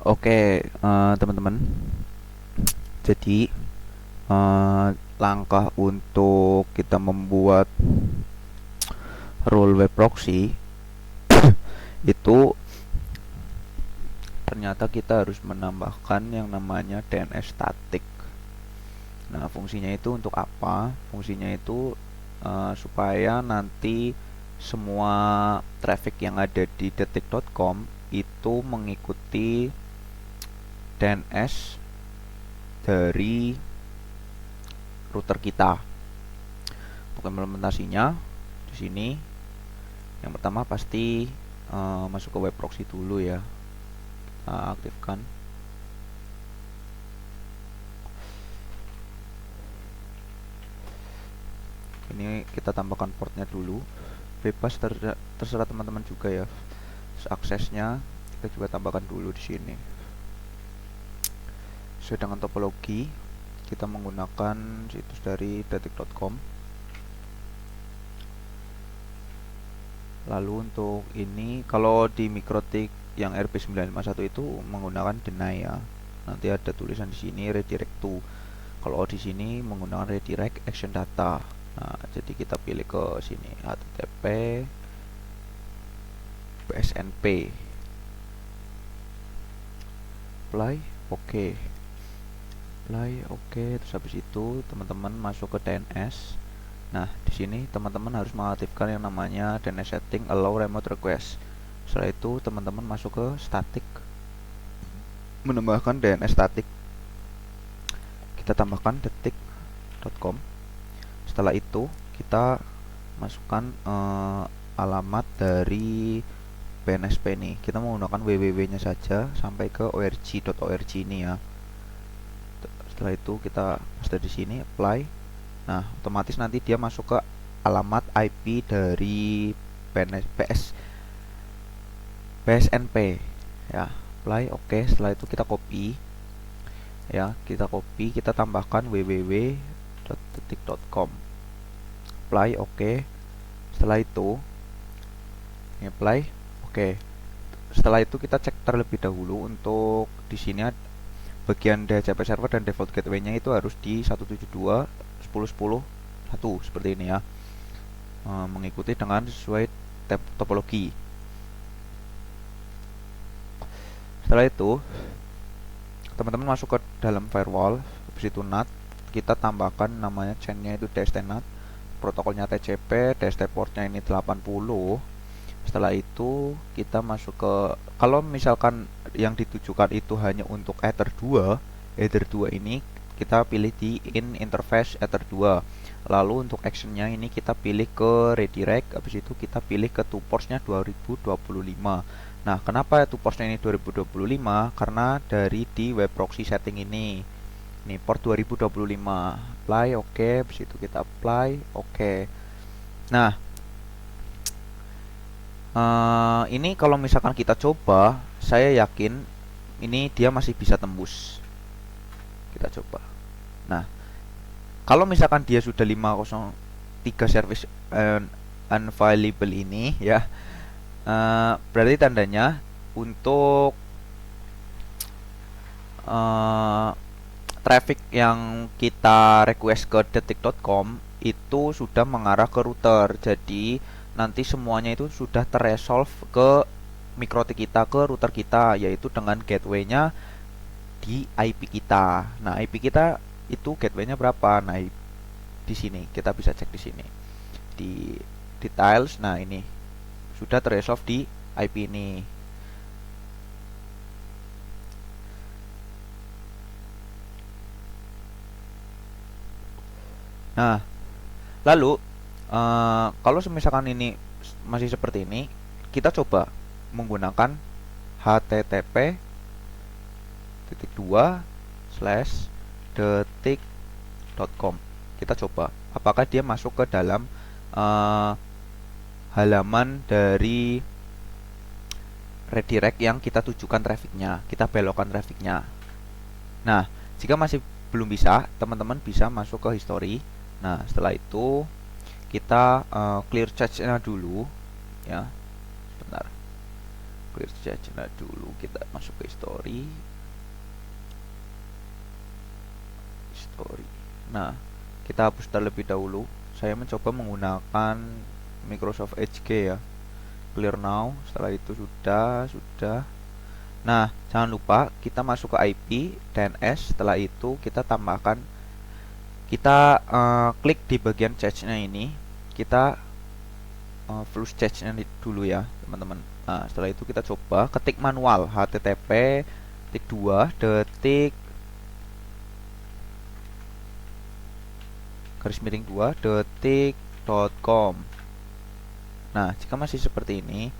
Oke, teman-teman. Jadi, langkah untuk kita membuat role web proxy itu ternyata kita harus menambahkan yang namanya DNS static. Nah, fungsinya itu untuk apa? Fungsinya itu supaya nanti semua traffic yang ada di detik.com itu mengikuti DNS dari router kita. Untuk implementasinya di sini yang pertama pasti masuk ke web proxy dulu ya. Kita aktifkan. Ini kita tambahkan portnya dulu. Bebas terserah teman-teman juga ya. Aksesnya kita juga tambahkan dulu di sini. Sesuai dengan topologi, kita menggunakan situs dari detik.com. Lalu untuk ini, kalau di Mikrotik yang RB951 itu menggunakan deny ya. Nanti ada tulisan di sini redirect to. Kalau di sini menggunakan redirect action data. Nah, jadi kita pilih ke sini http bsnp apply oke. Apply oke. Terus habis itu teman-teman masuk ke DNS. Nah, di sini teman-teman harus mengaktifkan yang namanya DNS setting allow remote request. Setelah itu teman-teman masuk ke static, menambahkan DNS static. Kita tambahkan detik.com. Setelah itu kita masukkan alamat dari PNSP nih. Kita menggunakan www-nya saja sampai ke org.org ini ya. Setelah itu kita paste di sini apply. Nah, otomatis nanti dia masuk ke alamat IP dari BSNP ya. Apply oke. Setelah itu kita copy ya, kita tambahkan www.detik.com. Apply oke. Setelah itu apply oke. Setelah itu kita cek terlebih dahulu untuk di sini bagian DHCP server dan default gateway-nya itu harus di 172.10.10.1 seperti ini ya. Mengikuti dengan sesuai topologi. Setelah itu teman-teman masuk ke dalam firewall, habis itu NAT, kita tambahkan namanya chain-nya itu DST-NAT, protokolnya TCP, DST portnya ini 80. Setelah itu kita masuk ke, kalau misalkan yang ditujukan itu hanya untuk Ether 2 ini kita pilih di in interface Ether 2. Lalu untuk actionnya ini kita pilih ke redirect, habis itu kita pilih ke two ports-nya 2025. Nah, kenapa two ports-nya ini 2025? Karena dari di web proxy setting ini port 2025. Apply oke, habis itu kita apply oke. Nah, ini kalau misalkan kita coba, saya yakin ini dia masih bisa tembus. Kita coba. Nah, kalau misalkan dia sudah 503 service unavailable ini ya, berarti tandanya untuk traffic yang kita request ke detik.com itu sudah mengarah ke router. Jadi nanti semuanya itu sudah terresolve ke Mikrotik kita, ke router kita, yaitu dengan gateway-nya di IP kita. Nah, IP kita itu gateway-nya berapa? Nah, di sini kita bisa cek di sini. Di details, nah ini sudah terresolve di IP ini. Nah, lalu kalau misalkan ini masih seperti ini, kita coba menggunakan http://detik.com. Kita coba apakah dia masuk ke dalam halaman dari redirect yang kita tujukan trafficnya, kita belokkan trafficnya. Nah, jika masih belum bisa, teman-teman bisa masuk ke history. Nah, setelah itu kita clear cache-nya dulu ya. Sebentar. clear saja dulu, kita masuk ke history. Nah, kita hapus terlebih dahulu. Saya mencoba menggunakan Microsoft Edge ya. Clear now. Setelah itu sudah. Nah, jangan lupa kita masuk ke IP DNS. Setelah itu kita tambahkan, kita klik di bagian cache-nya ini. Kita flush cache-nya dulu ya, teman-teman. Nah, setelah itu kita coba ketik manual http /2 Nah, jika masih seperti ini,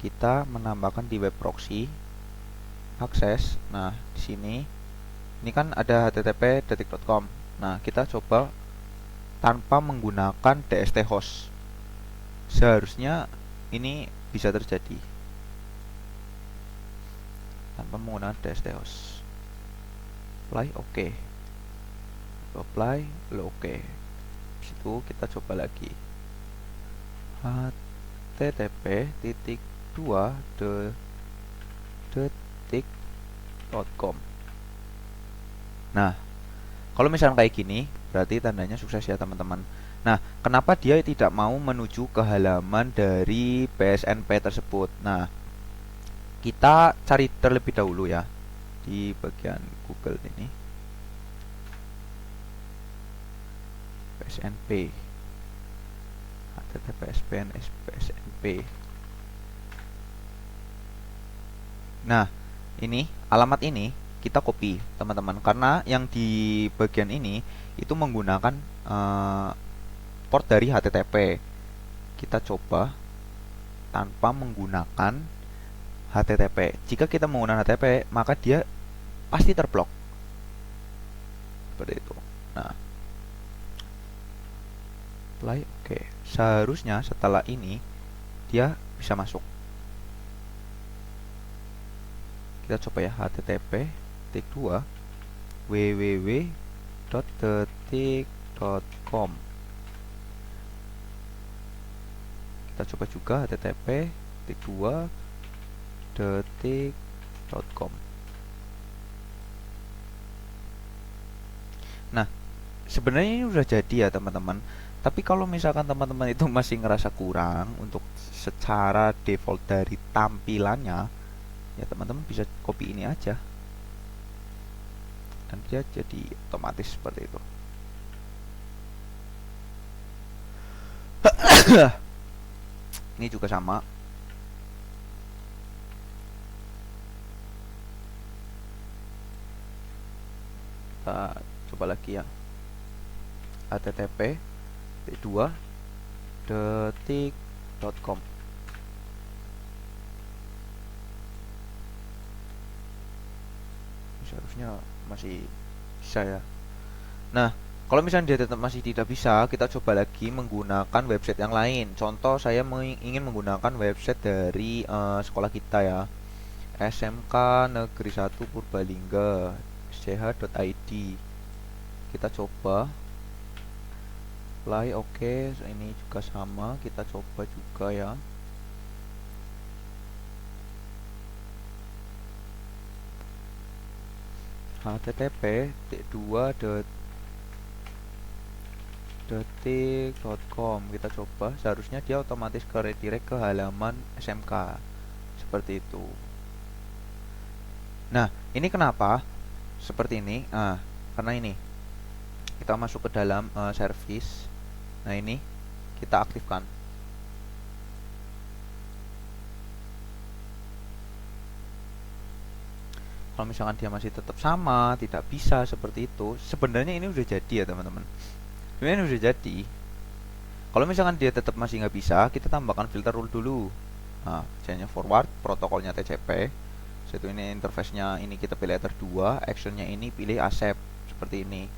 kita menambahkan di web proxy akses. Nah, di sini ini kan ada http://.com. Nah, kita coba tanpa menggunakan DST host. Seharusnya ini bisa terjadi tanpa menggunakan DST host. Apply oke. Apply oke. Habis itu kita coba lagi http://.com. Nah, kalau misalnya kayak gini, berarti tandanya sukses ya, teman-teman. Nah, kenapa dia tidak mau menuju ke halaman dari PSNP tersebut? Nah, kita cari terlebih dahulu ya di bagian Google ini. PSNP. https://psnp. Nah, ini alamat ini kita copy, teman-teman, karena yang di bagian ini itu menggunakan port dari HTTP. Kita coba tanpa menggunakan HTTP. Jika kita menggunakan HTTP, maka dia pasti terblok. Seperti itu. Nah, apply oke. Seharusnya setelah ini dia bisa masuk. Kita coba ya, http://www.detik.com. Kita coba juga http://detik.com. Nah, sebenarnya ini udah jadi ya, teman-teman. Tapi kalau misalkan teman-teman itu masih ngerasa kurang untuk secara default dari tampilannya, ya teman-teman bisa copy ini aja dan dia jadi otomatis seperti itu. Ini juga sama. Kita coba lagi ya, http://detik.com. Seharusnya masih bisa ya. Nah, kalau misalnya dia tetap masih tidak bisa, kita coba lagi menggunakan website yang lain. Contoh, saya ingin menggunakan website dari sekolah kita ya, SMK Negeri 1 Purbalingga, sch.id. Kita coba apply oke. Ini juga sama, kita coba juga ya. http://detik.com. Kita coba, seharusnya dia otomatis ke redirect ke halaman SMK seperti itu. Nah, ini kenapa seperti ini? Karena ini kita masuk ke dalam service. Nah, ini kita aktifkan. Kalau misalkan dia masih tetap sama, tidak bisa seperti itu, sebenarnya ini udah jadi ya, teman-teman. Sebenarnya udah jadi. Kalau misalkan dia tetap masih nggak bisa, kita tambahkan filter rule dulu. Nah, misalnya forward, protokolnya TCP. Situ ini interface-nya ini kita pilih Ether 2, action-nya ini pilih accept seperti ini.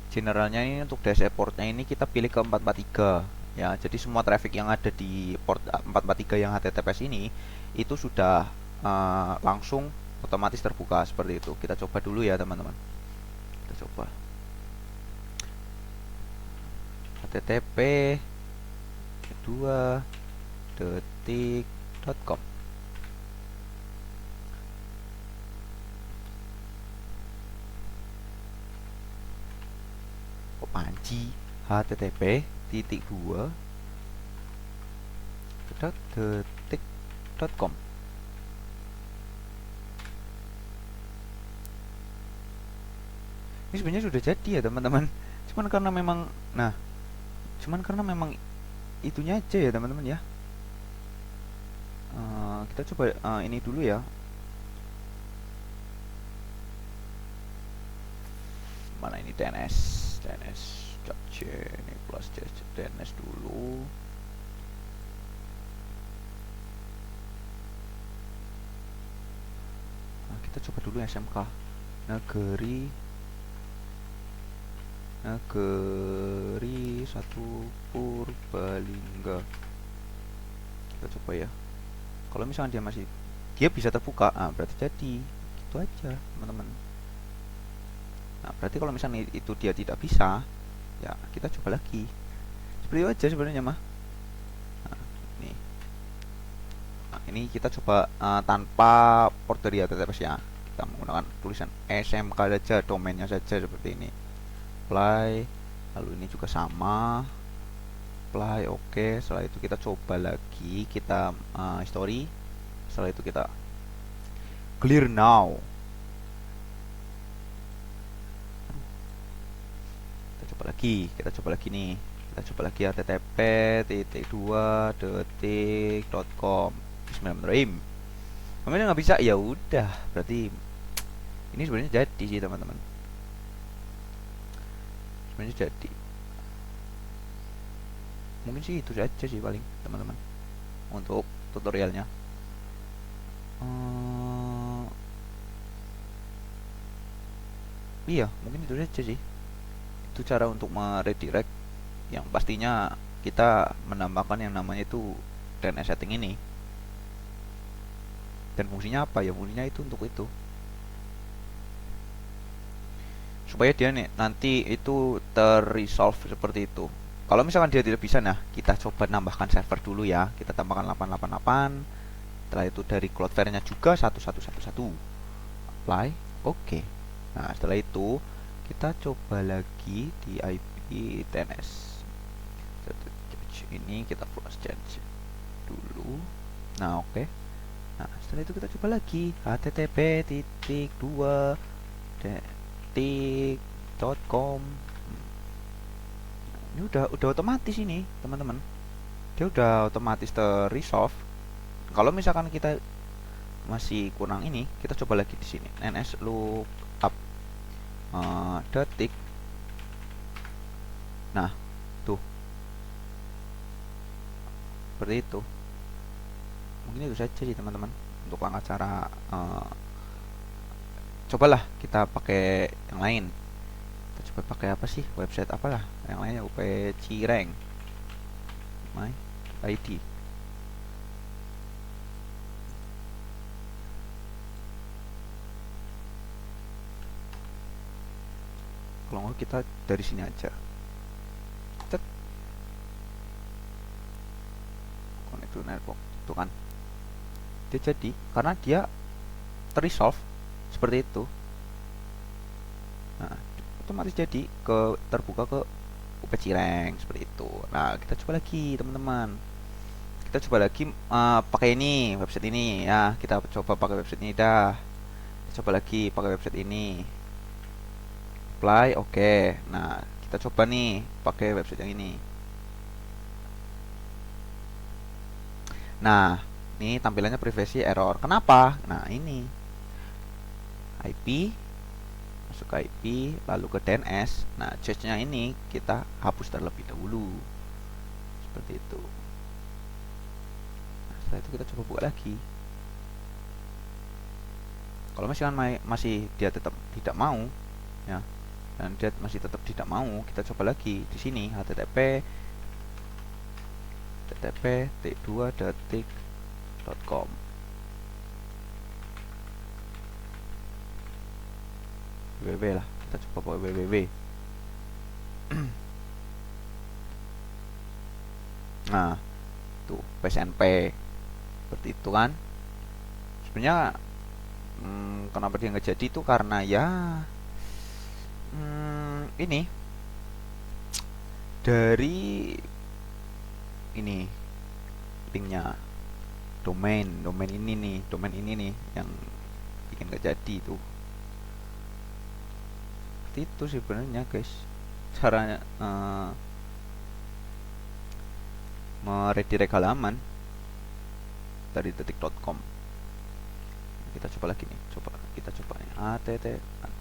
Generalnya ini untuk dash portnya ini kita pilih ke 443 ya. Jadi semua traffic yang ada di port 443 yang HTTPS ini itu sudah langsung otomatis terbuka seperti itu. Kita coba dulu ya, teman-teman. Kita coba http://detik.com. biji http titik dua detik.com. Ini sebenarnya sudah jadi ya teman-teman, cuman karena memang itunya aja ya teman-teman ya. Kita coba ini dulu ya. Mana ini DNS ini plus DNS dulu. Nah, kita coba dulu SMK negeri 1 Purbalingga. Kita coba ya. Kalau misalnya dia bisa terbuka, berarti jadi. Gitu aja teman-teman. Nah, berarti kalau misalnya itu dia tidak bisa, ya kita coba lagi. Seperti itu aja sebenarnya mah. Ini kita coba tanpa port dari HTTPS ya. Kita menggunakan tulisan SMK saja, domainnya saja seperti ini. Apply, lalu ini juga sama. Apply, oke. Setelah itu kita coba lagi, kita history. Setelah itu kita clear now. Kita coba lagi nih. Kita coba lagi http://2.detik.com. Bismillahirrahmanirrahim. Namanya nggak bisa, ya udah. Berarti ini sebenarnya jadi sih teman-teman. Sebenarnya jadi. Mungkin sih itu saja sih paling teman-teman untuk tutorialnya. Iya, mungkin itu saja sih. Itu cara untuk meredirect, yang pastinya kita menambahkan yang namanya itu DNS setting ini. Dan fungsinya apa ya? Fungsinya itu untuk itu, supaya dia nanti itu terresolve seperti itu. Kalau misalkan dia tidak bisa, nah kita coba nambahkan server dulu ya. Kita tambahkan 888. Setelah itu dari Cloudflare-nya juga 1111. Apply, oke. Nah setelah itu kita coba lagi di IP DNS ini, kita plus change dulu. Nah oke. Nah setelah itu kita coba lagi http://detik.com. Ini udah otomatis ini teman-teman, dia udah otomatis terresolve. Kalau misalkan kita masih kurang ini, kita coba lagi di sini ns lookup detik. Nah tuh seperti itu. Mungkin itu saja sih teman-teman untuk langkah cara. Cobalah kita pakai yang lain. Kita coba pakai apa sih, website apalah yang lainnya, UP Cireng my ID. Kalau nggak kita dari sini aja. Connect to network, tuh kan dia jadi karena dia terresolve seperti itu. Nah otomatis jadi terbuka ke UP Cireng seperti itu. Nah kita coba lagi teman-teman, kita coba lagi pakai ini, website ini ya. Kita coba pakai website ini dah. Kita coba lagi pakai website ini. Apply, oke. Nah kita coba nih pakai website yang ini. Nah ini tampilannya privacy error. Kenapa? Nah ini IP, masuk ke IP, lalu ke DNS. Nah cache-nya ini kita hapus terlebih dahulu seperti itu. Nah, setelah itu kita coba buka lagi. Kalau masih dia tetap tidak mau ya, dan dia masih tetap tidak mau, kita coba lagi di sini http://t2.detik.com. www lah, kita coba pakai www. Nah tuh PSNP seperti itu kan. Sebenarnya kenapa dia nggak jadi itu karena ya ini dari ini linknya, domain ini nih, yang bikin gak jadi tuh. Seperti itu sih sebenarnya guys, caranya meredirect halaman dari detik.com. Kita coba lagi nih, kita coba nih att